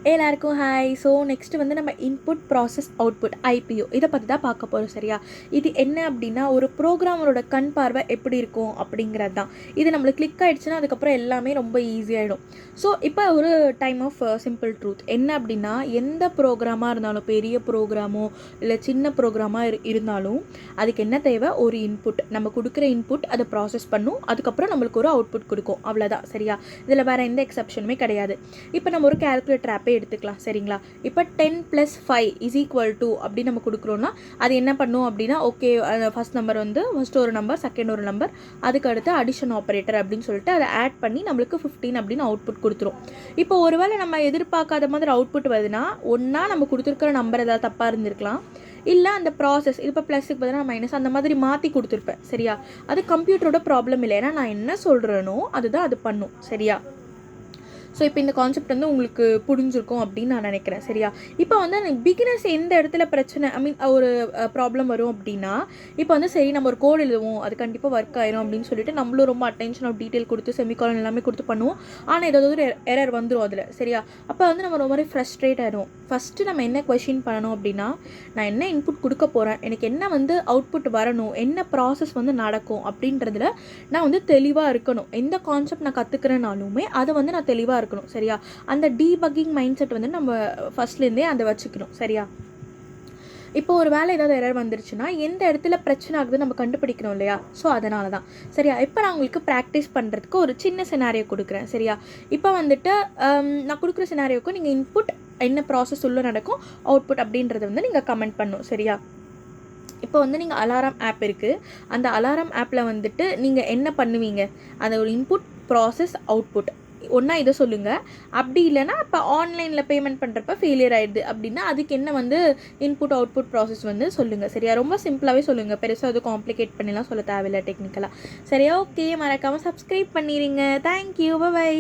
எல்லாருக்கும் hi. So next வந்து நம்ம இன்புட் ப்ராசஸ் அவுட்புட் ஐபிஓ இதை பற்றி தான் பார்க்க போகிறோம். சரியா? இது என்ன அப்படின்னா, ஒரு ப்ரோக்ராமரோட கண் பார்வை எப்படி இருக்கும் அப்படிங்கிறது தான். இது நம்மளுக்கு கிளிக் ஆகிடுச்சுன்னா அதுக்கப்புறம் எல்லாமே ரொம்ப ஈஸியாகிடும். ஸோ இப்போ ஒரு டைம் ஆஃப் சிம்பிள் ட்ரூத் என்ன அப்படின்னா, எந்த ப்ரோக்ராமாக இருந்தாலும், பெரிய ப்ரோக்ராமோ இல்லை சின்ன ப்ரோக்ராமாக இருந்தாலும் அதுக்கு என்ன தேவை? ஒரு இன்புட். நம்ம கொடுக்குற இன்புட் அதை ப்ராசஸ் பண்ணும், அதுக்கப்புறம் நம்மளுக்கு ஒரு அவுட்புட் கொடுக்கும். அவ்வளோதான். சரியா? இதில் வேறு எந்த எக்ஸப்ஷனுமே கிடையாது. இப்போ நம்ம ஒரு கேல்குலேட்டர் ஆப்பே எடுத்துக்கலாம். சரிங்களா? இப்போ 10 + 5 = அப்படி நம்ம கொடுக்குறோன்னா அது என்ன பண்ணும் அப்படின்னா, ஓகே ஃபஸ்ட் நம்பர் வந்து ஃபஸ்ட் ஒரு நம்பர், செகண்ட் ஒரு நம்பர், அதுக்கு அடுத்து அடிஷன் ஆப்ரேட்டர் அப்படின்னு சொல்லிட்டு அதை ஆட் பண்ணி நம்மளுக்கு 15 அப்படின்னு அவுட்புட் கொடுத்துரும். இப்போ ஒருவேளை நம்ம எதிர்பார்க்காத மாதிரி அவுட்புட் வருதுன்னா, ஒன்றா நம்ம கொடுத்துருக்கிற நம்பர் ஏதாவது தப்பாக இருந்திருக்கலாம், இல்லை அந்த ப்ராசஸ் இப்போ ப்ளஸுக்கு பதிலாக மைனஸ் அந்த மாதிரி மாற்றி கொடுத்துருப்பேன். சரியா? அது கம்ப்யூட்டரோட ப்ராப்ளம் இல்லை. ஏன்னா நான் என்ன சொல்கிறேனோ அதுதான் அது பண்ணும். சரியா? ஸோ இப்போ இந்த கான்செப்ட் வந்து உங்களுக்கு புரிஞ்சிருக்கும் அப்படின்னு நான் நினைக்கிறேன். சரியா? இப்போ வந்து பிகினர்ஸ் எந்த இடத்துல பிரச்சனை ஒரு ப்ராப்ளம் வரும் அப்படின்னா, இப்போ வந்து சரி நம்ம ஒரு கோட் எழுதுவோம், அது கண்டிப்பாக ஒர்க் ஆயிரும் அப்படின்னு சொல்லிட்டு நம்மளும் ரொம்ப அட்டென்ஷன் ஆஃப் டீட்டெயில் கொடுத்து செமிகாலன் எல்லாமே கொடுத்து பண்ணுவோம். ஆனால் ஏதாவது ஒரு எரர் வந்துடும் அதில். சரியா? அப்போ வந்து நம்ம ரொம்ப ஃப்ரஸ்ட்ரேட் ஆகிடும். ஃபஸ்ட்டு நம்ம என்ன கொஷின் பண்ணணும் அப்படின்னா, நான் என்ன இன்புட் கொடுக்க போகிறேன், எனக்கு என்ன வந்து அவுட்புட் வரணும், என்ன ப்ராசஸ் வந்து நடக்கும் அப்படின்றதுல நான் வந்து தெளிவாக இருக்கணும். எந்த கான்செப்ட் நான் கற்றுக்கிறேனாலுமே அதை வந்து நான் தெளிவாக இருக்கணும். சரியா? அந்த டீபக்கிங் மைண்ட் செட் வந்து நம்ம ஃபர்ஸ்ட்லேருந்தே அதை வச்சுக்கணும். சரியா? இப்போ ஒரு வேலை ஏதாவது எரர் வந்துருச்சுன்னா எந்த இடத்துல பிரச்சனை ஆகுதுன்னு நம்ம கண்டுபிடிக்கணும் இல்லையா? ஸோ அதனால தான். சரியா? இப்போ நான் உங்களுக்கு ப்ராக்டிஸ் பண்ணுறதுக்கு ஒரு சின்ன சினாரியோ கொடுக்குறேன். சரியா? இப்போ வந்துட்டு நான் கொடுக்குற சினாரியோக்கு நீங்கள் இன்புட் என்ன ப்ராசஸ் உள்ள நடக்கும், அவுட்புட் அப்படின்றத வந்து நீங்கள் கமெண்ட் பண்ணணும். சரியா? இப்போ வந்து நீங்கள் அலாரம் ஆப் இருக்குது. அந்த அலாரம் ஆப்பில் வந்துட்டு நீங்கள் என்ன பண்ணுவீங்க? அந்த ஒரு இன்புட் ப்ராசஸ் அவுட்புட் ஒன்றா இதை சொல்லுங்கள். அப்படி இல்லைனா இப்போ ஆன்லைனில் பேமெண்ட் பண்ணுறப்ப ஃபெயிலியர் ஆகிடுது அப்படின்னா அதுக்கு என்ன வந்து இன்புட் அவுட்புட் ப்ராசஸ் வந்து சொல்லுங்கள். சரியா? ரொம்ப சிம்பிளாகவே சொல்லுங்கள். பெருசாக அது காம்ப்ளிகேட் பண்ணிலாம் சொல்ல தேவையில்லை டெக்னிக்கலாக. சரியா? ஓகே, மறக்காமல் சப்ஸ்கிரைப் பண்ணிடுங்க. தேங்க்யூ. பை.